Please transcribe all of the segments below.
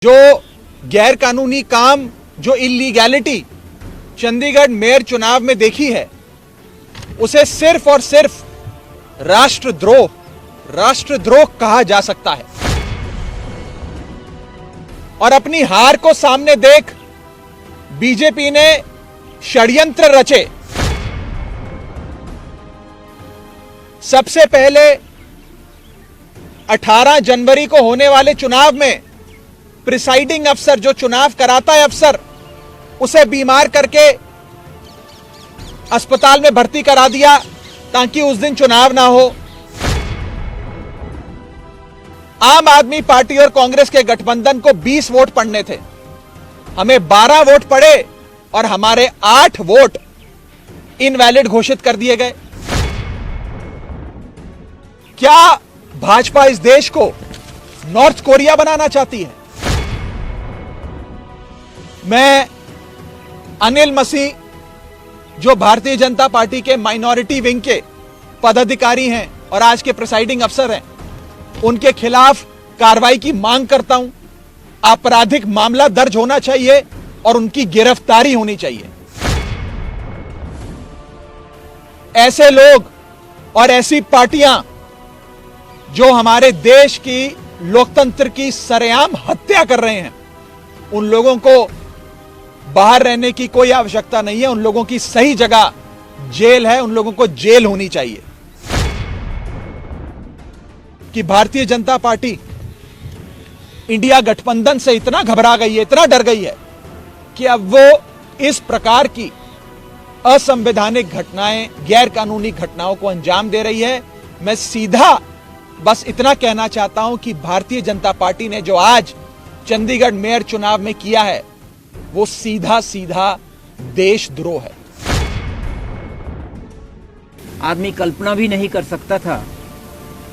जो गैर कानूनी काम, जो इलीगैलिटी चंडीगढ़ मेयर चुनाव में देखी है, उसे सिर्फ और सिर्फ राष्ट्रद्रोह कहा जा सकता है। और अपनी हार को सामने देख बीजेपी ने षड्यंत्र रचे। सबसे पहले 18 जनवरी को होने वाले चुनाव में प्रिसाइडिंग अफसर, जो चुनाव कराता है अफसर, उसे बीमार करके अस्पताल में भर्ती करा दिया ताकि उस दिन चुनाव ना हो। आम आदमी पार्टी और कांग्रेस के गठबंधन को 20 वोट पड़ने थे, हमें 12 वोट पड़े और हमारे 8 वोट इनवैलिड घोषित कर दिए गए। क्या भाजपा इस देश को नॉर्थ कोरिया बनाना चाहती है? मैं अनिल मसीह, जो भारतीय जनता पार्टी के माइनॉरिटी विंग के पदाधिकारी हैं और आज के प्रिसाइडिंग अफसर हैं, उनके खिलाफ कार्रवाई की मांग करता हूं। आपराधिक मामला दर्ज होना चाहिए और उनकी गिरफ्तारी होनी चाहिए। ऐसे लोग और ऐसी पार्टियां जो हमारे देश की लोकतंत्र की सरेआम हत्या कर रहे हैं, उन लोगों को बाहर रहने की कोई आवश्यकता नहीं है। उन लोगों की सही जगह जेल है, उन लोगों को जेल होनी चाहिए। कि भारतीय जनता पार्टी इंडिया गठबंधन से इतना घबरा गई है, इतना डर गई है कि अब वो इस प्रकार की असंवैधानिक घटनाएं, गैर कानूनी घटनाओं को अंजाम दे रही है। मैं सीधा बस इतना कहना चाहता हूं कि भारतीय जनता पार्टी ने जो आज चंडीगढ़ मेयर चुनाव में किया है, वो सीधा सीधा देशद्रोह है। आदमी कल्पना भी नहीं कर सकता था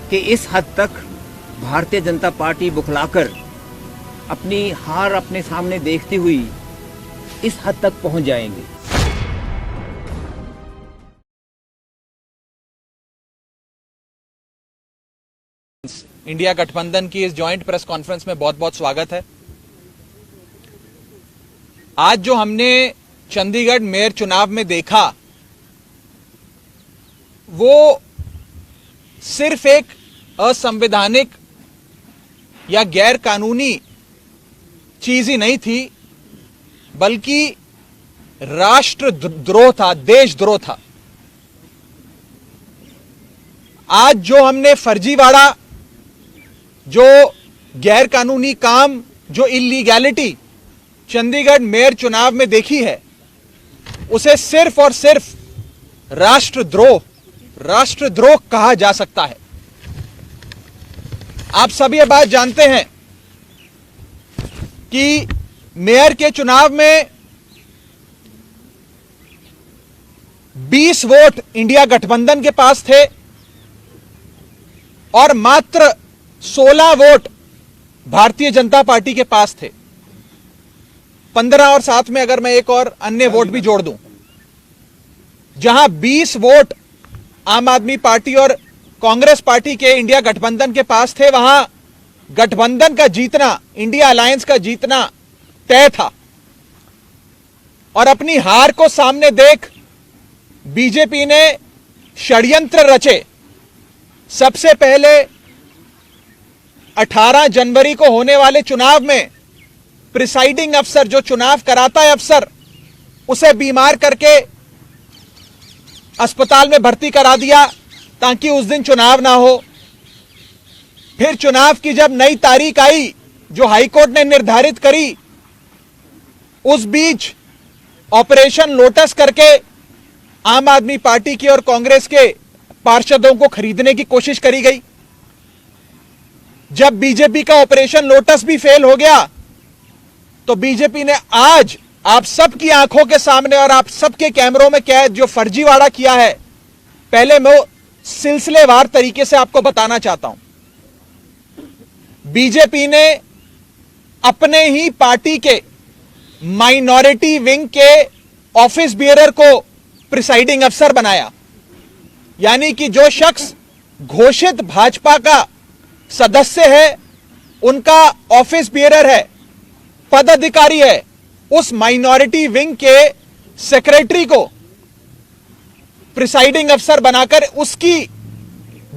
कि इस हद तक भारतीय जनता पार्टी बुखलाकर अपनी हार अपने सामने देखती हुई इस हद तक पहुंच जाएंगे। इंडिया गठबंधन की इस जॉइंट प्रेस कॉन्फ्रेंस में बहुत बहुत स्वागत है। आज जो हमने चंडीगढ़ मेयर चुनाव में देखा, वो सिर्फ एक असंवैधानिक या गैर कानूनी चीज ही नहीं थी, बल्कि राष्ट्रद्रोह था, देशद्रोह था। आज जो हमने फर्जीवाड़ा, जो गैर कानूनी काम, जो इलीगैलिटी चंडीगढ़ मेयर चुनाव में देखी है, उसे सिर्फ और सिर्फ राष्ट्रद्रोह कहा जा सकता है। आप सब ये बात जानते हैं कि मेयर के चुनाव में 20 वोट इंडिया गठबंधन के पास थे और मात्र 16 वोट भारतीय जनता पार्टी के पास थे। 15 और साथ में अगर मैं एक और अन्य वोट भी जोड़ दूं, जहां 20 वोट आम आदमी पार्टी और कांग्रेस पार्टी के इंडिया गठबंधन के पास थे, वहां गठबंधन का जीतना, इंडिया अलायंस का जीतना तय था। और अपनी हार को सामने देख बीजेपी ने षड्यंत्र रचे। सबसे पहले 18 जनवरी को होने वाले चुनाव में प्रिसाइडिंग अफसर, जो चुनाव कराता है अफसर, उसे बीमार करके अस्पताल में भर्ती करा दिया ताकि उस दिन चुनाव ना हो। फिर चुनाव की जब नई तारीख आई, जो हाईकोर्ट ने निर्धारित करी, उस बीच ऑपरेशन लोटस करके आम आदमी पार्टी की और कांग्रेस के पार्षदों को खरीदने की कोशिश करी गई। जब बीजेपी का ऑपरेशन लोटस भी फेल हो गया, तो बीजेपी ने आज आप सबकी आंखों के सामने और आप सबके कैमरों में कैद जो फर्जीवाड़ा किया है, पहले मैं वो सिलसिलेवार तरीके से आपको बताना चाहता हूं। बीजेपी ने अपने ही पार्टी के माइनॉरिटी विंग के ऑफिस बियरर को प्रिसाइडिंग अफसर बनाया। यानी कि जो शख्स घोषित भाजपा का सदस्य है, उनका ऑफिस बियरर है, पदाधिकारी है उस माइनॉरिटी विंग के सेक्रेटरी को प्रिसाइडिंग अफसर बनाकर उसकी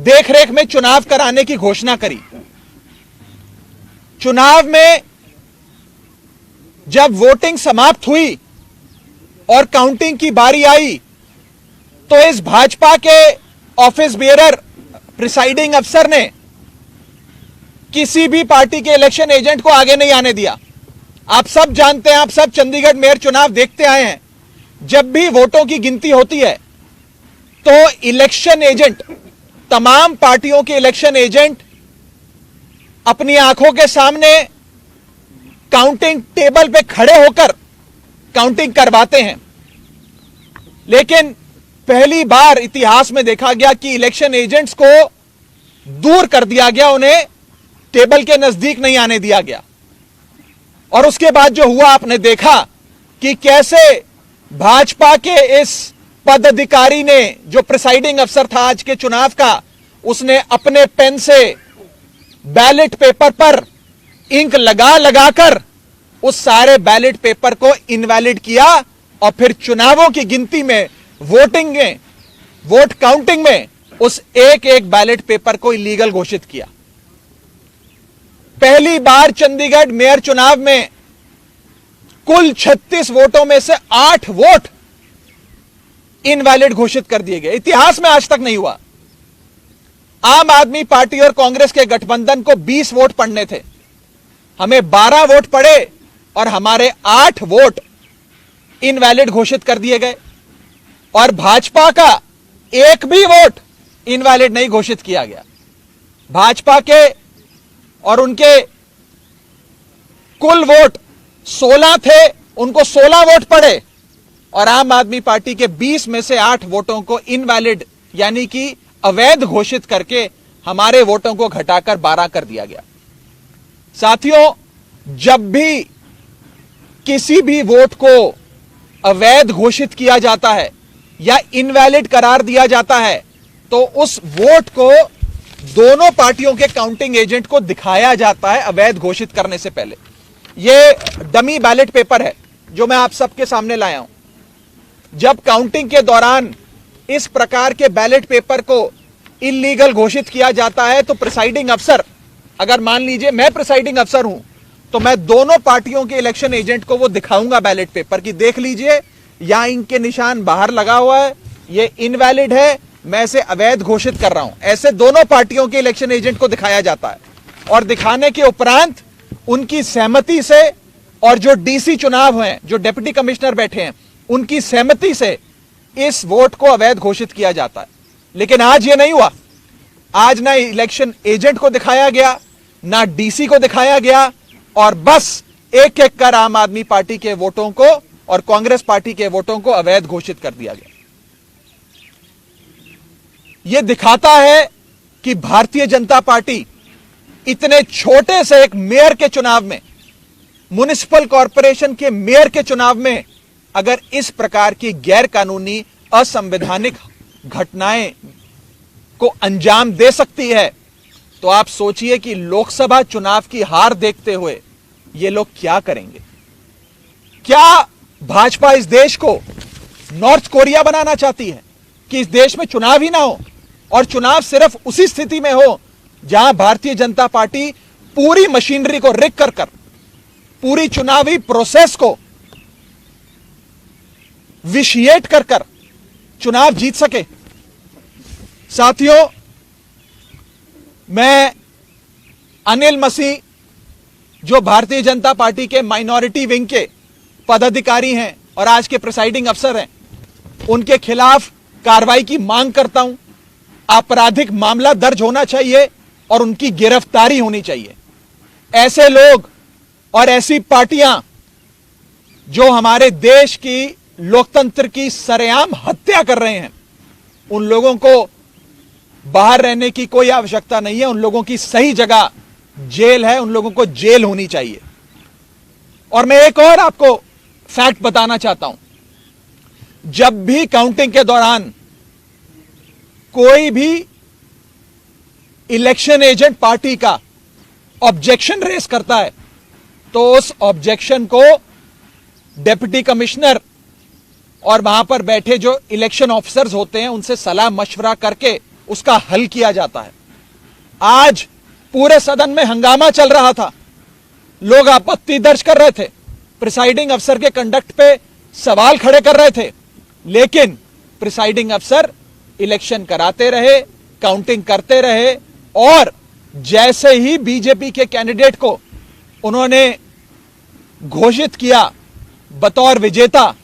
देखरेख में चुनाव कराने की घोषणा करी। चुनाव में जब वोटिंग समाप्त हुई और काउंटिंग की बारी आई तो इस भाजपा के ऑफिस बेयरर प्रिसाइडिंग अफसर ने किसी भी पार्टी के इलेक्शन एजेंट को आगे नहीं आने दिया। आप सब जानते हैं, आप सब चंडीगढ़ मेयर चुनाव देखते आए हैं, जब भी वोटों की गिनती होती है तो इलेक्शन एजेंट, तमाम पार्टियों के इलेक्शन एजेंट अपनी आंखों के सामने काउंटिंग टेबल पे खड़े होकर काउंटिंग करवाते हैं। लेकिन पहली बार इतिहास में देखा गया कि इलेक्शन एजेंट्स को दूर कर दिया गया, उन्हें टेबल के नजदीक नहीं आने दिया गया। और उसके बाद जो हुआ आपने देखा कि कैसे भाजपा के इस पदाधिकारी ने, जो प्रिसाइडिंग अफसर था आज के चुनाव का, उसने अपने पेन से बैलेट पेपर पर इंक लगा लगाकर उस सारे बैलेट पेपर को इनवैलिड किया और फिर चुनावों की गिनती में, वोटिंग में, वोट काउंटिंग में उस एक एक बैलेट पेपर को इलीगल घोषित किया। पहली बार चंडीगढ़ मेयर चुनाव में कुल 36 वोटों में से 8 वोट इनवैलिड घोषित कर दिए गए। इतिहास में आज तक नहीं हुआ। आम आदमी पार्टी और कांग्रेस के गठबंधन को 20 वोट पड़ने थे, हमें 12 वोट पड़े और हमारे 8 वोट इनवैलिड घोषित कर दिए गए। और भाजपा का एक भी वोट इनवैलिड नहीं घोषित किया गया। भाजपा के और उनके कुल वोट 16 थे, उनको 16 वोट पड़े और आम आदमी पार्टी के 20 में से 8 वोटों को इनवैलिड यानी कि अवैध घोषित करके हमारे वोटों को घटाकर 12 कर दिया गया। साथियों, जब भी किसी भी वोट को अवैध घोषित किया जाता है या इनवैलिड करार दिया जाता है तो उस वोट को दोनों पार्टियों के काउंटिंग एजेंट को दिखाया जाता है अवैध घोषित करने से पहले। यह डमी बैलेट पेपर है जो मैं आप सबके सामने लाया हूं। जब काउंटिंग के दौरान इस प्रकार के बैलेट पेपर को इलीगल घोषित किया जाता है तो प्रिसाइडिंग अफसर, अगर मान लीजिए मैं प्रिसाइडिंग अफसर हूं तो मैं दोनों पार्टियों के इलेक्शन एजेंट को वो दिखाऊंगा बैलेट पेपर की, देख लीजिए यहां इनके निशान बाहर लगा हुआ है, ये इनवैलिड है, मैं इसे अवैध घोषित कर रहा हूं। ऐसे दोनों पार्टियों के इलेक्शन एजेंट को दिखाया जाता है और दिखाने के उपरांत उनकी सहमति से और जो डीसी चुनाव हैं, जो डिप्टी कमिश्नर बैठे हैं, उनकी सहमति से इस वोट को अवैध घोषित किया जाता है। लेकिन आज यह नहीं हुआ। आज ना इलेक्शन एजेंट को दिखाया गया, ना डीसी को दिखाया गया और बस एक एक कर आम आदमी पार्टी के वोटों को और कांग्रेस पार्टी के वोटों को अवैध घोषित कर दिया गया। यह दिखाता है कि भारतीय जनता पार्टी इतने छोटे से एक मेयर के चुनाव में, म्युनिसिपल कॉरपोरेशन के मेयर के चुनाव में अगर इस प्रकार की गैर कानूनी असंवैधानिक घटनाएं को अंजाम दे सकती है तो आप सोचिए कि लोकसभा चुनाव की हार देखते हुए ये लोग क्या करेंगे। क्या भाजपा इस देश को नॉर्थ कोरिया बनाना चाहती है कि इस देश में चुनाव ही ना हो और चुनाव सिर्फ उसी स्थिति में हो जहां भारतीय जनता पार्टी पूरी मशीनरी को रिग कर पूरी चुनावी प्रोसेस को विशिएट कर चुनाव जीत सके। साथियों, मैं अनिल मसीह, जो भारतीय जनता पार्टी के माइनॉरिटी विंग के पदाधिकारी हैं और आज के प्रिसाइडिंग अफसर हैं, उनके खिलाफ कार्रवाई की मांग करता हूं। आपराधिक मामला दर्ज होना चाहिए और उनकी गिरफ्तारी होनी चाहिए। ऐसे लोग और ऐसी पार्टियां जो हमारे देश की लोकतंत्र की सरेआम हत्या कर रहे हैं, उन लोगों को बाहर रहने की कोई आवश्यकता नहीं है। उन लोगों की सही जगह जेल है, उन लोगों को जेल होनी चाहिए। और मैं एक और आपको फैक्ट बताना चाहता हूं। जब भी काउंटिंग के दौरान कोई भी इलेक्शन एजेंट पार्टी का ऑब्जेक्शन रेस करता है तो उस ऑब्जेक्शन को डिप्टी कमिश्नर और वहां पर बैठे जो इलेक्शन ऑफिसर्स होते हैं उनसे सलाह मशवरा करके उसका हल किया जाता है। आज पूरे सदन में हंगामा चल रहा था, लोग आपत्ति दर्ज कर रहे थे, प्रिसाइडिंग अफसर के कंडक्ट पे सवाल खड़े कर रहे थे, लेकिन प्रिसाइडिंग अफसर इलेक्शन कराते रहे, काउंटिंग करते रहे और जैसे ही बीजेपी के कैंडिडेट को उन्होंने घोषित किया बतौर विजेता,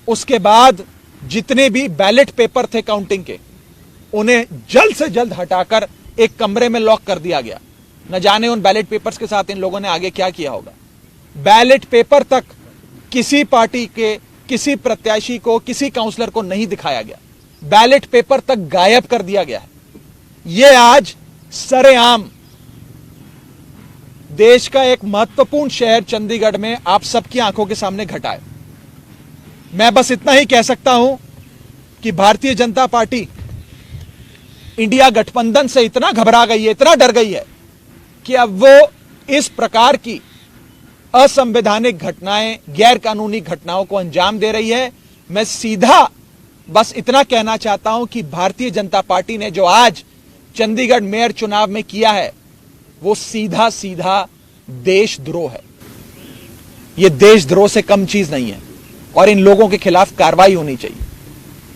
उसके बाद जितने भी बैलेट पेपर थे काउंटिंग के उन्हें जल्द से जल्द हटाकर एक कमरे में लॉक कर दिया गया। न जाने उन बैलेट पेपर्स के साथ इन लोगों ने आगे क्या किया होगा। बैलेट पेपर तक किसी पार्टी के किसी प्रत्याशी को किसी काउंसलर को नहीं दिखाया गया, बैलेट पेपर तक गायब कर दिया गया है। यह आज सरेआम देश का एक महत्वपूर्ण शहर चंडीगढ़ में आप सबकी आंखों के सामने घटा है। मैं बस इतना ही कह सकता हूं कि भारतीय जनता पार्टी इंडिया गठबंधन से इतना घबरा गई है, इतना डर गई है कि अब वो इस प्रकार की असंवैधानिक घटनाएं, गैर कानूनी घटनाओं को अंजाम दे रही है। मैं सीधा बस इतना कहना चाहता हूं कि भारतीय जनता पार्टी ने जो आज चंडीगढ़ मेयर चुनाव में किया है वो सीधा सीधा देशद्रोह है। यह देशद्रोह से कम चीज नहीं है और इन लोगों के खिलाफ कार्रवाई होनी चाहिए,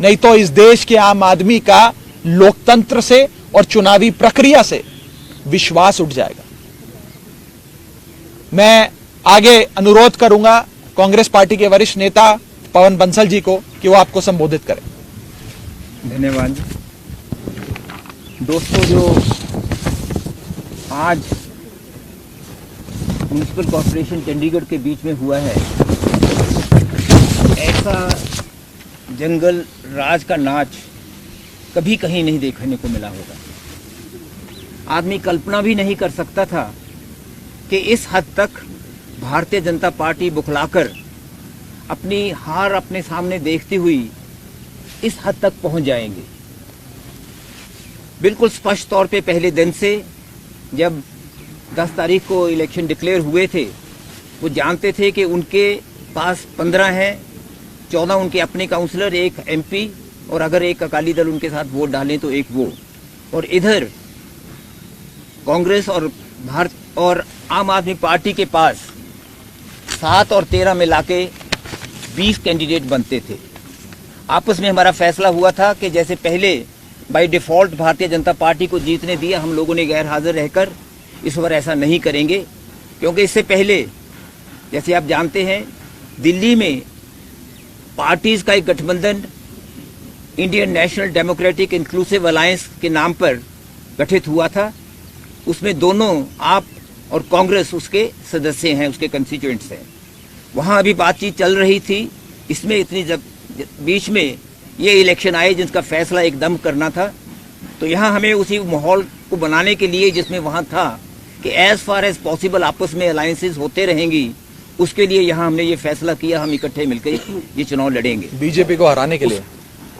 नहीं तो इस देश के आम आदमी का लोकतंत्र से और चुनावी प्रक्रिया से विश्वास उठ जाएगा। मैं आगे अनुरोध करूंगा कांग्रेस पार्टी के वरिष्ठ नेता पवन बंसल जी को कि वो आपको संबोधित करें। धन्यवाद दोस्तों। जो आज म्युनिसिपल कॉर्पोरेशन चंडीगढ़ के बीच में हुआ है, ऐसा जंगल राज का नाच कभी कहीं नहीं देखने को मिला होगा। आदमी कल्पना भी नहीं कर सकता था कि इस हद तक भारतीय जनता पार्टी बुखलाकर अपनी हार अपने सामने देखती हुई इस हद तक पहुंच जाएंगे। बिल्कुल स्पष्ट तौर पे पहले दिन से जब 10 तारीख को इलेक्शन डिक्लेयर हुए थे, वो जानते थे कि उनके पास 15 हैं, 14 उनके अपने काउंसलर, एक एमपी और अगर एक अकाली दल उनके साथ वोट डालें तो एक वो, और इधर कांग्रेस और आम आदमी पार्टी के पास 7 और 13 मिला के 20 कैंडिडेट बनते थे। आपस में हमारा फैसला हुआ था कि जैसे पहले by default Bharatiya Janata party को जीतने दिया, हम लोगों ने गैर हाजिर रहकर इस बार ऐसा नहीं करेंगे, क्योंकि इससे पहले जैसे आप जानते हैं दिल्ली में पार्टीज का एक गठबंधन Indian national democratic inclusive alliance के नाम पर गठित हुआ था। उसमें दोनों आप और कांग्रेस उसके सदस्य हैं, उसके कंस्टिट्यूएंट्स हैं। वहाँ अभी बातचीत चल रही थी। इसमें इतनी बीच में ये इलेक्शन आए जिसका फैसला एकदम करना था, तो यहाँ हमें उसी माहौल को बनाने के लिए जिसमें वहाँ था कि एज फार एज पॉसिबल आपस में अलायंसेस होते रहेंगी, उसके लिए यहाँ हमने ये फैसला किया हम इकट्ठे मिलकर ये चुनाव लड़ेंगे। बीजेपी को हराने के लिए,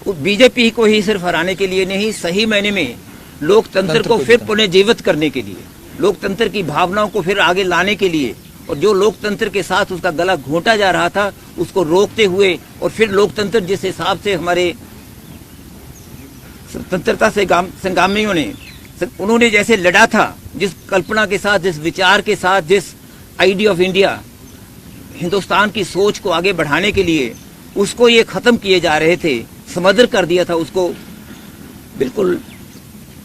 बीजेपी को ही सिर्फ हराने के लिए नहीं, सही मायने में लोकतंत्र को फिर पुनर्जीवित करने के लिए, लोकतंत्र की भावनाओं को फिर आगे लाने के लिए, और जो लोकतंत्र के साथ उसका गला घोंटा जा रहा था उसको रोकते हुए, और फिर लोकतंत्र जिस हिसाब से हमारे स्वतंत्रता से संग्रामियों ने उन्होंने जैसे लड़ा था, जिस कल्पना के साथ, जिस विचार के साथ, जिस आइडिया ऑफ इंडिया, हिंदुस्तान की सोच को आगे बढ़ाने के लिए उसको ये खत्म किए जा रहे थे, समदर कर दिया था उसको, बिल्कुल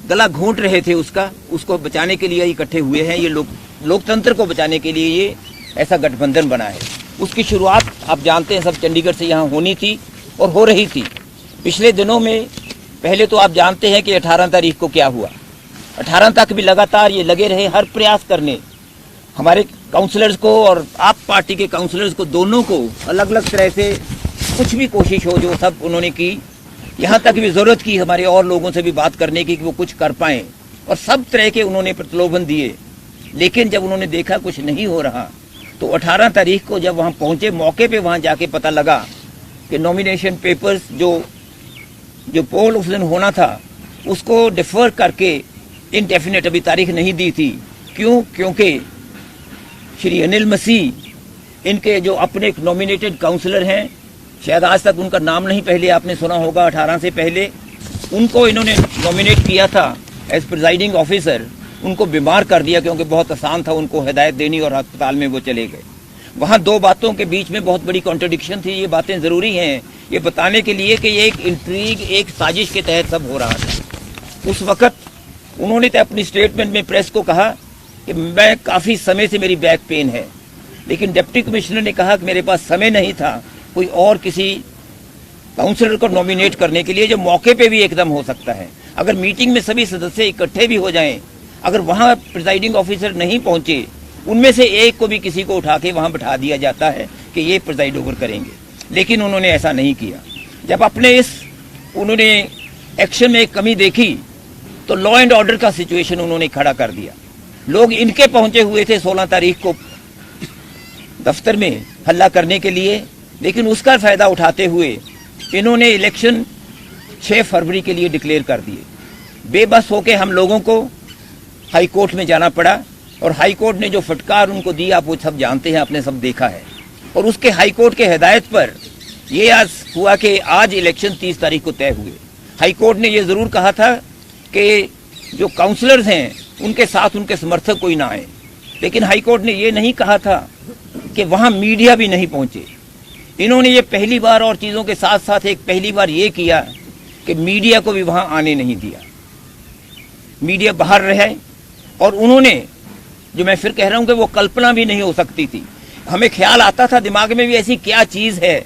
गला घोंट रहे थे उसको बचाने के लिए इकट्ठे हुए हैं। ये लोकतंत्र को बचाने के लिए ये ऐसा गठबंधन बना है। उसकी शुरुआत आप जानते हैं सब चंडीगढ़ से यहाँ होनी थी और हो रही थी। पिछले दिनों में पहले तो आप जानते हैं कि 18 तारीख को क्या हुआ। 18 तक भी लगातार ये लगे रहे हर प्रयास करने, हमारे काउंसलर्स को और आप पार्टी के काउंसलर्स को, दोनों को अलग अलग तरह से कुछ भी कोशिश हो जो सब उन्होंने की। यहाँ तक भी जरूरत की हमारे और लोगों से भी बात करने की कि वो कुछ कर पाएं, और सब तरह के उन्होंने प्रलोभन दिए। लेकिन जब उन्होंने देखा कुछ नहीं हो रहा, तो 18 तारीख को जब वहाँ पहुँचे, मौके पे वहाँ जाके पता लगा कि नॉमिनेशन पेपर्स जो पोल उस दिन होना था उसको डिफर करके इनडेफिनेट अभी तारीख नहीं दी थी। क्यों? क्योंकि श्री अनिल मसीह, इनके जो अपने नॉमिनेटेड काउंसलर हैं, शायद आज तक उनका नाम नहीं पहले आपने सुना होगा, 18 से पहले उनको इन्होंने नॉमिनेट किया था एज प्रिजाइडिंग ऑफिसर। उनको बीमार कर दिया क्योंकि बहुत आसान था उनको हिदायत देनी और अस्पताल में वो चले गए। वहाँ दो बातों के बीच में बहुत बड़ी कॉन्ट्रडिक्शन थी। ये बातें ज़रूरी हैं ये बताने के लिए कि ये एक इंट्रीग, एक साजिश के तहत सब हो रहा था। उस वक़्त उन्होंने तो अपनी स्टेटमेंट में प्रेस को कहा कि मैं काफ़ी समय से मेरी बैक पेन है, लेकिन डिप्टी कमिश्नर ने कहा कि मेरे पास समय नहीं था कोई और किसी काउंसलर को नॉमिनेट करने के लिए जो मौके पे भी एकदम हो सकता है। अगर मीटिंग में सभी सदस्य इकट्ठे भी हो जाएं, अगर वहाँ प्रिजाइडिंग ऑफिसर नहीं पहुँचे, उनमें से एक को भी किसी को उठा के वहाँ बैठा दिया जाता है कि ये प्रिजाइड ओवर करेंगे, लेकिन उन्होंने ऐसा नहीं किया। जब अपने उन्होंने एक्शन में एक कमी देखी तो लॉ एंड ऑर्डर का सिचुएशन उन्होंने खड़ा कर दिया। लोग इनके पहुंचे हुए थे 16 तारीख को दफ्तर में हल्ला करने के लिए, लेकिन उसका फायदा उठाते हुए इन्होंने इलेक्शन 6 फरवरी के लिए डिक्लेयर कर दिए। बेबस होके हम लोगों को हाई कोर्ट में जाना पड़ा और हाई कोर्ट ने जो फटकार उनको दी आप वो सब जानते हैं, आपने सब देखा है। और उसके हाई कोर्ट के हिदायत पर ये आज हुआ कि आज इलेक्शन 30 तारीख को तय हुए। हाई कोर्ट ने ये ज़रूर कहा था कि जो काउंसलर्स हैं उनके साथ उनके समर्थक कोई ना आए, लेकिन हाई कोर्ट ने ये नहीं कहा था कि वहाँ मीडिया भी नहीं पहुँचे। इन्होंने ये पहली बार और चीज़ों के साथ साथ एक पहली बार ये किया कि मीडिया को भी वहाँ आने नहीं दिया, मीडिया बाहर रहे। और उन्होंने, जो मैं फिर कह रहा हूँ कि वो कल्पना भी नहीं हो सकती थी। हमें ख्याल आता था दिमाग में भी ऐसी क्या चीज़ है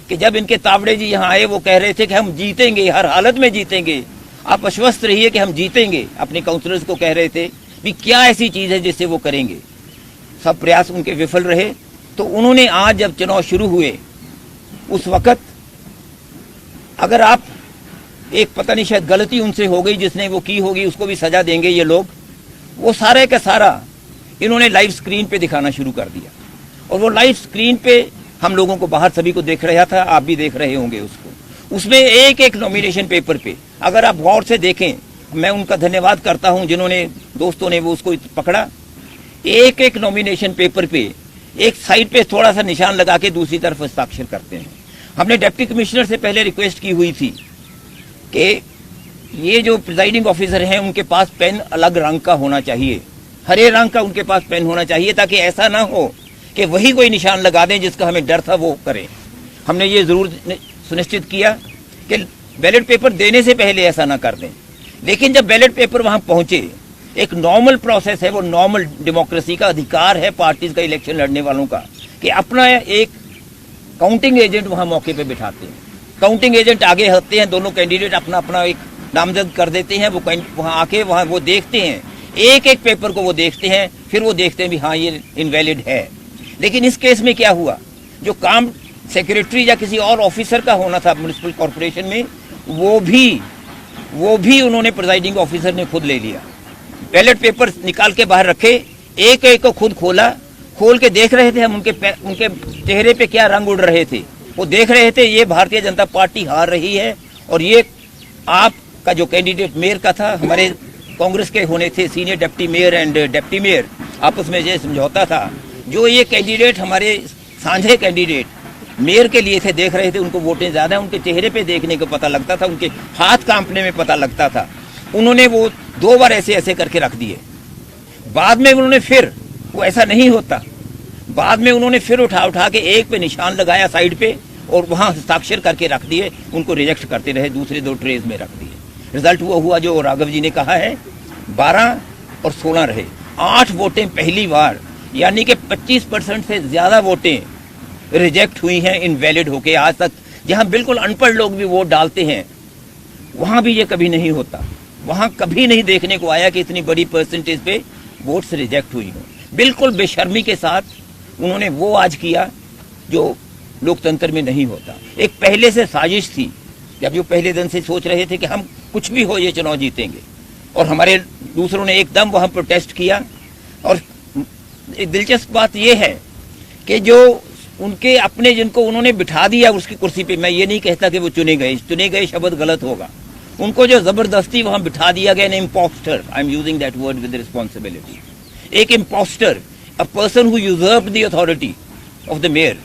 कि जब इनके तावड़े जी यहाँ आए वो कह रहे थे कि हम जीतेंगे, हर हालत में जीतेंगे, आप आश्वस्त रहिए कि हम जीतेंगे। अपने काउंसलर्स को कह रहे थे भी क्या ऐसी चीज़ है जिससे वो करेंगे। सब प्रयास उनके विफल रहे। तो उन्होंने आज जब चुनाव शुरू हुए उस वक़्त, अगर आप एक पता नहीं शायद गलती उनसे हो गई, जिसने वो की होगी उसको भी सजा देंगे ये लोग, वो सारे का सारा इन्होंने लाइव स्क्रीन पे दिखाना शुरू कर दिया। और वो लाइव स्क्रीन पे हम लोगों को बाहर सभी को देख रहा था, आप भी देख रहे होंगे उसको। उसमें एक एक नॉमिनेशन पेपर पे अगर आप गौर से देखें, मैं उनका धन्यवाद करता हूं जिन्होंने, दोस्तों ने वो उसको पकड़ा। एक एक नॉमिनेशन पेपर पे एक साइड पे थोड़ा सा निशान लगा के दूसरी तरफ हस्ताक्षर करते हैं। हमने डिप्टी कमिश्नर से पहले रिक्वेस्ट की हुई थी कि ये जो प्रिजाइडिंग ऑफिसर हैं उनके पास पेन अलग रंग का होना चाहिए, हरे रंग का उनके पास पेन होना चाहिए, ताकि ऐसा ना हो कि वही कोई निशान लगा दें जिसका हमें डर था वो करें। हमने ये ज़रूर सुनिश्चित किया कि बैलेट पेपर देने से पहले ऐसा ना कर दें। लेकिन जब बैलेट पेपर वहाँ पहुँचे, एक नॉर्मल प्रोसेस है, वो नॉर्मल डेमोक्रेसी का अधिकार है पार्टीज का, इलेक्शन लड़ने वालों का, कि अपना एक काउंटिंग एजेंट वहाँ मौके पे बिठाते हैं। काउंटिंग एजेंट आगे होते हैं, दोनों कैंडिडेट अपना अपना एक नामजद कर देते हैं। वो वहाँ आके वहाँ वो देखते हैं, एक एक पेपर को वो देखते हैं, फिर वो देखते हैं भी हाँ ये इनवैलिड है। लेकिन इस केस में क्या हुआ, जो काम सेक्रेटरी या किसी और ऑफिसर का होना था म्युनिसिपल कॉरपोरेशन में, वो भी उन्होंने प्रिजाइडिंग ऑफिसर ने खुद ले लिया। बैलेट पेपर निकाल के बाहर रखे, एक एक को खुद खोला, खोल के देख रहे थे हम उनके चेहरे पे क्या रंग उड़ रहे थे। वो देख रहे थे ये भारतीय जनता पार्टी हार रही है, और ये आपका जो कैंडिडेट मेयर का था, हमारे कांग्रेस के होने थे senior deputy mayor and deputy mayor, आपस में ये समझौता था। जो ये कैंडिडेट हमारे साझे कैंडिडेट मेयर के लिए थे, देख रहे थे उनको वोटें ज़्यादा, उनके चेहरे पे देखने को पता लगता था, उनके हाथ कांपने में पता लगता था। उन्होंने वो 2 बार ऐसे ऐसे करके रख दिए। बाद में उन्होंने फिर, वो ऐसा नहीं होता, बाद में उन्होंने फिर उठा के एक पे निशान लगाया साइड पे और वहाँ हस्ताक्षर करके रख दिए, उनको रिजेक्ट करते रहे, दूसरे 2 ट्रेज में रख दिए। रिजल्ट वो हुआ जो राघव जी ने कहा है, 12 और 16 रहे, 8 वोटें पहली बार, यानी कि 25% से ज़्यादा वोटें रिजेक्ट हुई हैं इनवैलिड होके। आज तक जहाँ बिल्कुल अनपढ़ लोग भी वोट डालते हैं वहाँ भी ये कभी नहीं होता, वहाँ कभी नहीं देखने को आया कि इतनी बड़ी परसेंटेज पे वोट्स रिजेक्ट हुई हों। बिल्कुल बेशर्मी के साथ उन्होंने वो आज किया जो लोकतंत्र में नहीं होता। एक पहले से साजिश थी, जब जो पहले दिन से सोच रहे थे कि हम कुछ भी हो ये चुनाव जीतेंगे, और हमारे दूसरों ने एकदम वहाँ प्रोटेस्ट किया। और एक दिलचस्प बात यह है कि जो उनके अपने जिनको उन्होंने बिठा दिया उसकी कुर्सी पे, मैं ये नहीं कहता कि वो चुने गए शब्द गलत होगा, उनको जो जबरदस्ती वहां बिठा दिया गया, impostor, I am using that word with responsibility, एक impostor, a person who usurped the authority of the mayor,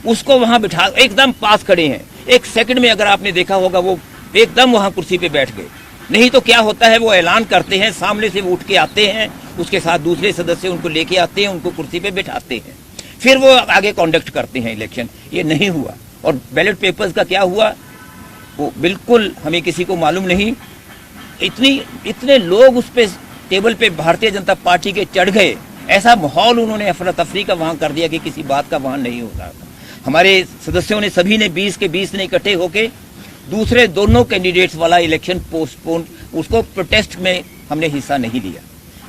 उसको वहां बिठा एकदम पास खड़े हैं। एक सेकंड में अगर आपने देखा होगा वो एकदम वहां कुर्सी पे बैठ गए। नहीं तो क्या होता है, वो ऐलान करते हैं, सामने से वो उठ के आते हैं, उसके साथ दूसरे सदस्य उनको लेके आते हैं, उनको कुर्सी पे बिठाते हैं, फिर वो आगे कॉन्डक्ट करते हैं इलेक्शन। ये नहीं हुआ। और बैलेट पेपर्स का क्या हुआ वो बिल्कुल हमें किसी को मालूम नहीं। इतने लोग उस पे टेबल पे भारतीय जनता पार्टी के चढ़ गए, ऐसा माहौल उन्होंने अफरा तफरी का वहां कर दिया कि किसी बात का वहां नहीं हो रहा था। हमारे सदस्यों ने सभी ने 20 के 20 ने इकट्ठे होके दूसरे दोनों कैंडिडेट्स वाला इलेक्शन पोस्टपोन, उसको प्रोटेस्ट में हमने हिस्सा नहीं लिया,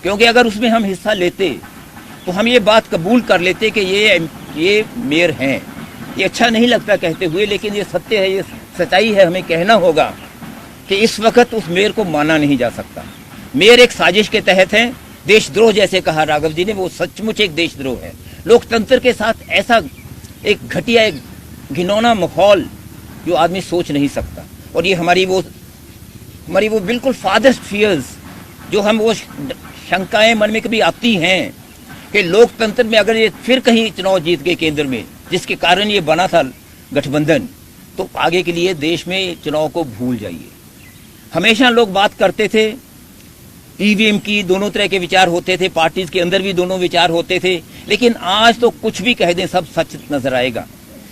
क्योंकि अगर उसमें हम हिस्सा लेते तो हम ये बात कबूल कर लेते कि ये मेयर हैं। ये अच्छा नहीं लगता कहते हुए, लेकिन ये सत्य है, ये सच्चाई है। हमें कहना होगा कि इस वक्त उस मेयर को माना नहीं जा सकता। मेयर एक साजिश के तहत है, देशद्रोह जैसे कहा राघव जी ने, वो सचमुच एक देशद्रोह है। लोकतंत्र के साथ ऐसा एक घटिया, एक घिनौना माहौल जो आदमी सोच नहीं सकता। और ये हमारी वो बिल्कुल फादर्स फियर्स, जो हम वो शंकाएं मन में कभी आती हैं कि लोकतंत्र में अगर ये फिर कहीं चुनाव जीत गए केंद्र में, जिसके कारण ये बना था गठबंधन, तो आगे के लिए देश में चुनाव को भूल जाइए। हमेशा लोग बात करते थे ईवीएम की, दोनों तरह के विचार होते थे, पार्टीज के अंदर भी दोनों विचार होते थे, लेकिन आज तो कुछ भी कह दें सब सच नजर आएगा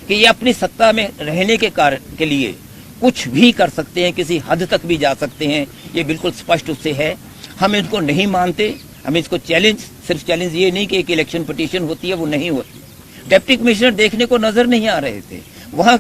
कि ये अपनी सत्ता में रहने के कारण के लिए कुछ भी कर सकते हैं, किसी हद तक भी जा सकते हैं। ये बिल्कुल स्पष्ट उससे है। हम इनको नहीं मानते, हम इसको सिर्फ चैलेंज ये नहीं कि एक इलेक्शन पिटीशन होती है, वो नहीं होती। डिप्टी कमिश्नर देखने को नजर नहीं आ रहे थे, वहाँ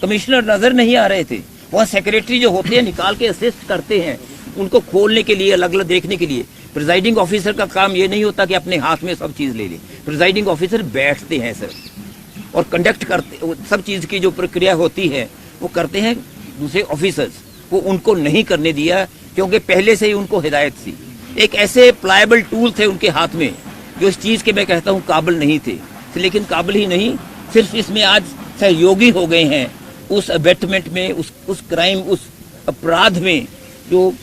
कमिश्नर नजर नहीं आ रहे थे, वहाँ सेक्रेटरी जो होते हैं निकाल के असिस्ट करते हैं उनको खोलने के लिए, अलग अलग देखने के लिए। प्रिजाइडिंग ऑफिसर का काम ये नहीं होता कि अपने हाथ में सब चीज ले ले। प्रिजाइडिंग ऑफिसर बैठते हैं सिर्फ और कंडक्ट करते, सब चीज की जो प्रक्रिया होती है वो करते हैं दूसरे ऑफिसर्स। वो उनको नहीं करने दिया क्योंकि पहले से ही उनको हिदायत थी। एक ऐसे प्लायबल टूल थे उनके हाथ में जो इस चीज के मैं कहता हूँ काबिल नहीं थे। लेकिन काबिल ही नहीं, सिर्फ इसमें आज सहयोगी हो गए हैं उस अबेटमेंट में, उस क्राइम, उस अपराध में जो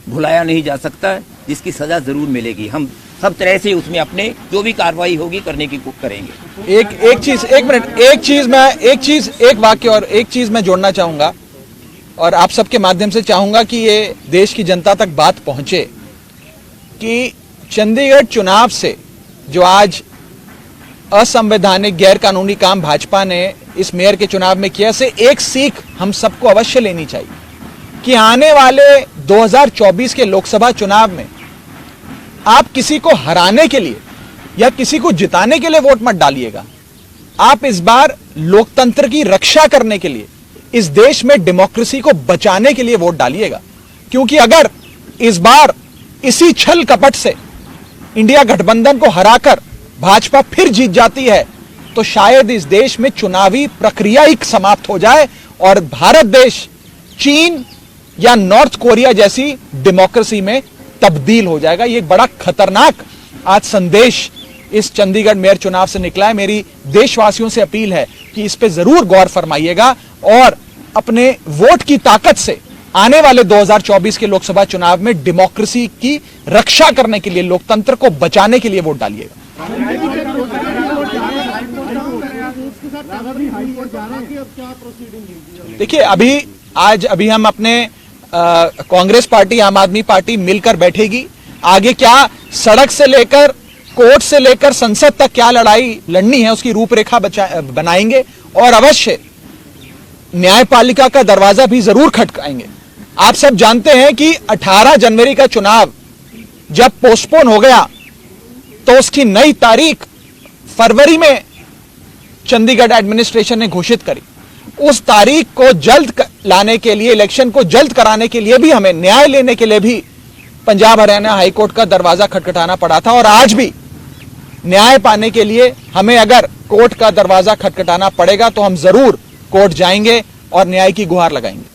भुलाया नहीं जा सकता, जिसकी सजा जरूर मिलेगी। हम सब तरह से उसमें अपने जो भी कार्रवाई होगी करने की करेंगे। एक वाक्य और एक चीज मैं जोड़ना चाहूंगा और आप सबके माध्यम से चाहूंगा कि ये देश की जनता तक बात पहुंचे कि चंडीगढ़ चुनाव से जो आज असंवैधानिक गैर कानूनी काम भाजपा ने इस मेयर के चुनाव में किया, से एक सीख हम सबको अवश्य लेनी चाहिए कि आने वाले 2024 के लोकसभा चुनाव में आप किसी को हराने के लिए या किसी को जिताने के लिए वोट मत डालिएगा। आप इस बार लोकतंत्र की रक्षा करने के लिए, इस देश में डेमोक्रेसी को बचाने के लिए वोट डालिएगा। क्योंकि अगर इस बार इसी छल कपट से इंडिया गठबंधन को हराकर भाजपा फिर जीत जाती है तो शायद इस देश में चुनावी प्रक्रिया ही समाप्त हो जाए और भारत देश चीन या नॉर्थ कोरिया जैसी डेमोक्रेसी में तब्दील हो जाएगा। ये एक बड़ा खतरनाक आज संदेश इस चंडीगढ़ मेयर चुनाव से निकला है। मेरी देशवासियों से अपील है कि इस पे जरूर गौर फरमाइएगा और अपने वोट की ताकत से आने वाले 2024 के लोकसभा चुनाव में डेमोक्रेसी की रक्षा करने के लिए, लोकतंत्र को बचाने के लिए वोट डालिएगा। देखिए, अभी हम अपने कांग्रेस पार्टी, आम आदमी पार्टी मिलकर बैठेगी। आगे क्या सड़क से लेकर, कोर्ट से लेकर संसद तक क्या लड़ाई लड़नी है उसकी रूपरेखा बनाएंगे और अवश्य न्यायपालिका का दरवाजा भी जरूर खटकाएंगे। आप सब जानते हैं कि 18 जनवरी का चुनाव जब पोस्टपोन हो गया तो उसकी नई तारीख फरवरी में चंडीगढ़ एडमिनिस्ट्रेशन ने घोषित करी। उस तारीख को जल्द लाने के लिए, इलेक्शन को जल्द कराने के लिए भी, हमें न्याय लेने के लिए भी पंजाब हरियाणा हाईकोर्ट का दरवाजा खटखटाना पड़ा था। और आज भी न्याय पाने के लिए हमें अगर कोर्ट का दरवाजा खटखटाना पड़ेगा तो हम जरूर कोर्ट जाएंगे और न्याय की गुहार लगाएंगे।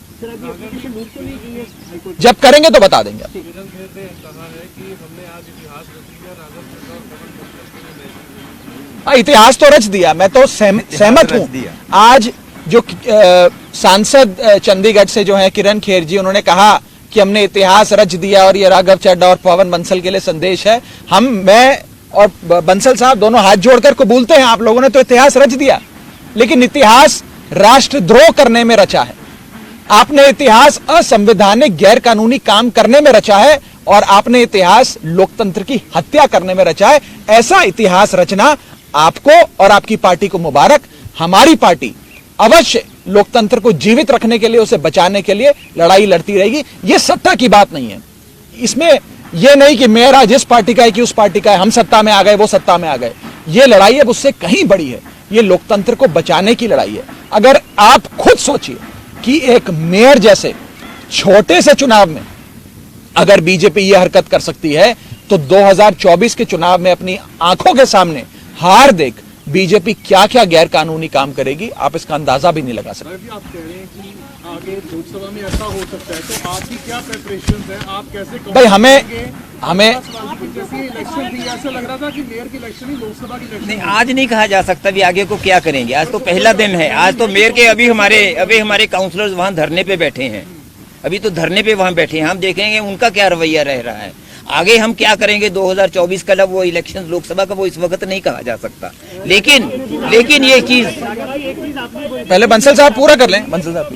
जब करेंगे तो बता देंगे। इतिहास तो रच दिया, मैं तो सहमत हूं। आज जो सांसद चंडीगढ़ से जो है किरण खेर जी, उन्होंने कहा कि हमने इतिहास रच दिया और ये राघव चड्ढा और पवन बंसल के लिए संदेश है। मैं और बंसल साहब दोनों हाथ जोड़कर कबूलते हैं, आप लोगों ने तो इतिहास रच दिया, लेकिन इतिहास राष्ट्रद्रोह करने में रचा है। आपने इतिहास असंवैधानिक गैर कानूनी काम करने में रचा है और आपने इतिहास लोकतंत्र की हत्या करने में रचा है। ऐसा इतिहास रचना आपको और आपकी पार्टी को मुबारक। हमारी पार्टी अवश्य लोकतंत्र को जीवित रखने के लिए, उसे बचाने के लिए लड़ाई लड़ती रहेगी। यह सत्ता की बात नहीं है, इसमें यह नहीं कि मेरा जिस पार्टी का है कि उस पार्टी का है, हम सत्ता में आ गए वो सत्ता में आ गए। यह लड़ाई अब उससे कहीं बड़ी है, यह लोकतंत्र को बचाने की लड़ाई है। अगर आप खुद सोचिए कि एक मेयर जैसे छोटे से चुनाव में अगर बीजेपी यह हरकत कर सकती है, तो 2024 के चुनाव में अपनी आंखों के सामने हार देख बीजेपी क्या क्या गैर कानूनी काम करेगी, आप इसका अंदाजा भी नहीं लगा सकते। आप कह रहे हैं कि आगे लोकसभा में ऐसा हो सकता है, तो आपकी क्या प्रिपरेशंस है, आप कैसे भाई हमें जैसे इलेक्शन थी ऐसा लग रहा था कि मेयर की इलेक्शन ही लोकसभा की इलेक्शन नहीं, आज नहीं कहा जा सकता भी आगे को क्या करेंगे। आज तो पहला दिन है। आज तो मेयर के अभी हमारे काउंसलर्स वहाँ धरने पे बैठे हैं, अभी तो धरने पे वहाँ बैठे हैं। हम देखेंगे उनका क्या रवैया रह रहा है। आगे हम क्या करेंगे 2024 का, वो इलेक्शन लोकसभा का, वो इस वक्त नहीं कहा जा सकता। लेकिन ये चीज पहले बंसल साहब पूरा कर लें। बंसल साहब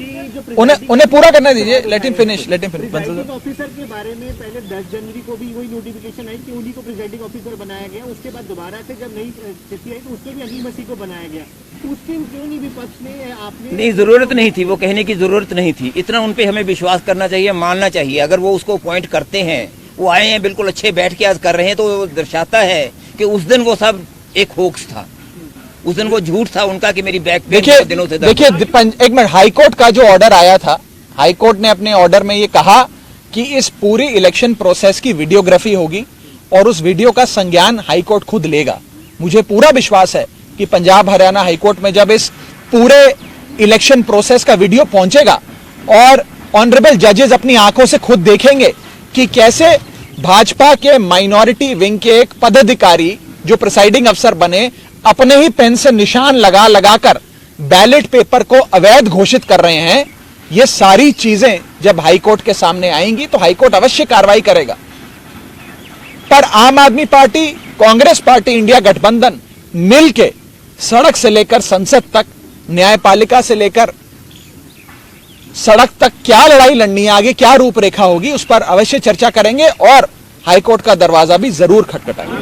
उन्हें पूरा करने दीजिए। Let him finish. बंसल साहब ऑफिसर के बारे में पहले 10 जनवरी को भी वही नोटिफिकेशन आई कि उन्हीं को प्रिजाइडिंग ऑफिसर बनाया गया। उसके बाद दोबारा से जब नई स्थिति आई तो उसके भी अनिल मसीह को बनाया गया। उसके क्यों नहीं विपक्ष ने आपने नहीं, जरूरत नहीं थी, वो कहने की जरूरत नहीं थी। इतना उन पे हमें विश्वास करना चाहिए, मानना चाहिए। अगर वो उसको अपॉइंट करते हैं, वो आए हैं बिल्कुल अच्छे बैठ के आज कर रहे हैं, तो वो दर्शाता है कि उस दिन वो सब एक होक्स था, उस दिन वो झूठ था उनका कि मेरी बैक देखिए एक मिनट, हाईकोर्ट का जो ऑर्डर आया था, हाईकोर्ट ने अपने ऑर्डर में ये कहा कि इस पूरी इलेक्शन प्रोसेस की वीडियोग्राफी होगी और उस वीडियो का संज्ञान हाईकोर्ट खुद लेगा। मुझे पूरा विश्वास है कि पंजाब हरियाणा हाईकोर्ट में जब इस पूरे इलेक्शन प्रोसेस का वीडियो पहुंचेगा और ऑनरेबल जजेस अपनी आंखों से खुद देखेंगे कि कैसे भाजपा के माइनॉरिटी विंग के एक पदाधिकारी जो प्रिसाइडिंग अफसर बने, अपने ही पेन से निशान लगा लगाकर बैलेट पेपर को अवैध घोषित कर रहे हैं। ये सारी चीजें जब हाईकोर्ट के सामने आएंगी तो हाईकोर्ट अवश्य कार्रवाई करेगा। पर आम आदमी पार्टी, कांग्रेस पार्टी, इंडिया गठबंधन मिलके सड़क से लेकर संसद तक, न्यायपालिका से लेकर सड़क तक क्या लड़ाई लड़नी है, आगे क्या रूपरेखा होगी, उस पर अवश्य चर्चा करेंगे और हाईकोर्ट का दरवाजा भी जरूर खटखटाएंगे।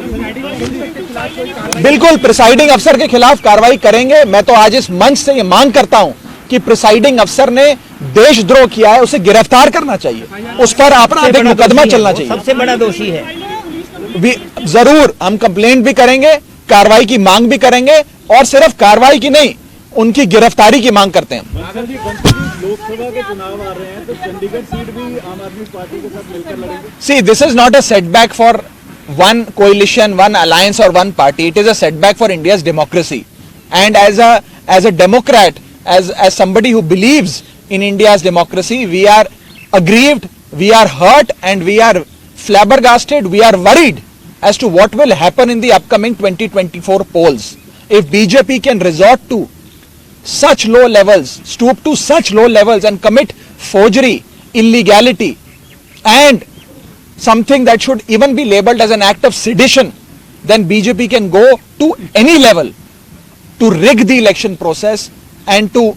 बिल्कुल प्रिसाइडिंग अफसर के खिलाफ कार्रवाई करेंगे। मैं तो आज इस मंच से यह मांग करता हूं कि प्रिसाइडिंग अफसर ने देशद्रोह किया है, उसे गिरफ्तार करना चाहिए, उस पर आपराधिक मुकदमा चलना चाहिए। सबसे बड़ा दोषी है। जरूर हम कंप्लेंट भी करेंगे, कार्रवाई की मांग भी करेंगे और सिर्फ कार्रवाई की नहीं, उनकी गिरफ्तारी की मांग करते हैं। लोकसभा के चुनाव आ रहे हैं तो चंडीगढ़ सीट भी आम आदमी पार्टी के साथ मिलकर लड़ेंगे। See, this is not a setback for one coalition, one alliance or one party. It is a setback for India's democracy. And as a Democrat, as somebody who believes in India's democracy, we are aggrieved, we are hurt, and we are flabbergasted. We are worried as to what will happen in the upcoming 2024 polls if BJP can resort to such low levels, stoop to such low levels and commit forgery, illegality, and something that should even be labeled as an act of sedition, then BJP can go to any level to rig the election process and to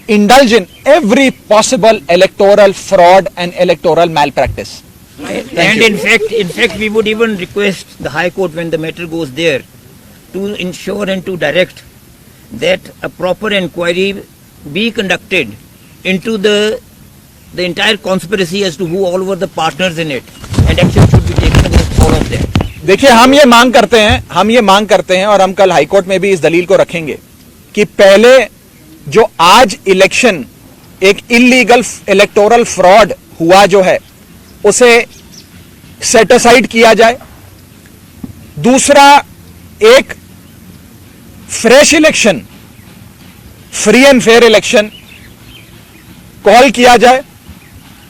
indulge in every possible electoral fraud and electoral malpractice. And in fact, we would even request the High Court when the matter goes there to ensure and to direct that a proper inquiry be conducted into the entire conspiracy as to who all were the partners in it, and action should be taken against all of them. देखिए हम ये मांग करते हैं और हम कल high court में भी इस दलील को रखेंगे कि पहले जो आज इलेक्शन एक इलीगल इलेक्टोरल फ्रॉड हुआ जो है उसे सेट असाइड किया जाए। दूसरा, एक fresh election, free and fair election call किया जाए।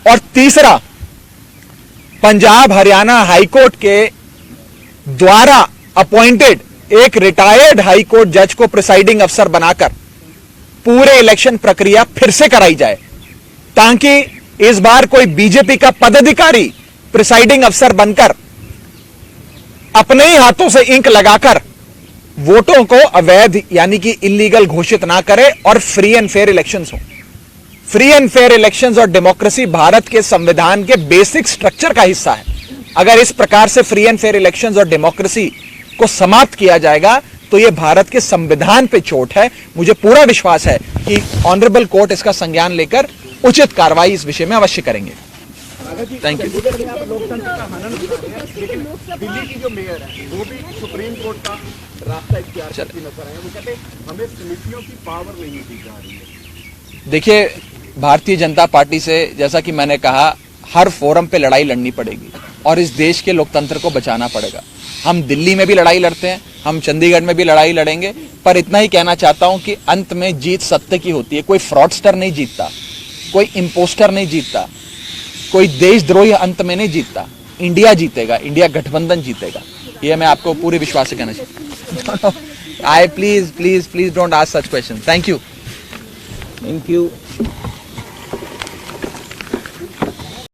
और तीसरा, पंजाब हरियाणा हाईकोर्ट के द्वारा अपॉइंटेड एक रिटायर्ड हाईकोर्ट जज को प्रिसाइडिंग अफसर बनाकर पूरे इलेक्शन प्रक्रिया फिर से कराई जाए, ताकि इस बार कोई बीजेपी का पदाधिकारी प्रिसाइडिंग अफसर बनकर अपने ही हाथों से इंक लगाकर वोटों को अवैध यानी कि इलीगल घोषित ना करे और फ्री एंड फेयर इलेक्शंस हो। फ्री एंड फेयर इलेक्शंस और डेमोक्रेसी भारत के संविधान के बेसिक स्ट्रक्चर का हिस्सा है। अगर इस प्रकार से फ्री एंड फेयर इलेक्शंस और डेमोक्रेसी को समाप्त किया जाएगा तो यह भारत के संविधान पे चोट है। मुझे पूरा विश्वास है कि ऑनरेबल कोर्ट इसका संज्ञान लेकर उचित कार्रवाई इस विषय में अवश्य करेंगे। Thank you. चंडीगढ़ में आप लोकतंत्र का हनन कर रहे हैं, लेकिन दिल्ली की जो मेयर है वो भी सुप्रीम कोर्ट का रास्ता इख्तियार करती नजर आए। वो कहते हैं हमें समितियों की पावर नहीं दी जा रही है। देखिए, भारतीय जनता पार्टी से जैसा कि मैंने कहा, हर फोरम पे लड़ाई लड़नी पड़ेगी और इस देश के लोकतंत्र को बचाना पड़ेगा। हम दिल्ली में भी लड़ाई लड़ते हैं, हम चंडीगढ़ में भी लड़ाई लड़ेंगे, पर इतना ही कहना चाहता हूं कि अंत में जीत सत्य की होती है। कोई फ्रॉडस्टर नहीं जीतता, कोई इंपोस्टर नहीं जीतता, कोई देशद्रोही अंत में नहीं जीतता। इंडिया जीतेगा, इंडिया गठबंधन जीतेगा, यह मैं आपको पूरे विश्वास से कहना चाहता हूं। Please don't ask such question. Thank you. Thank you.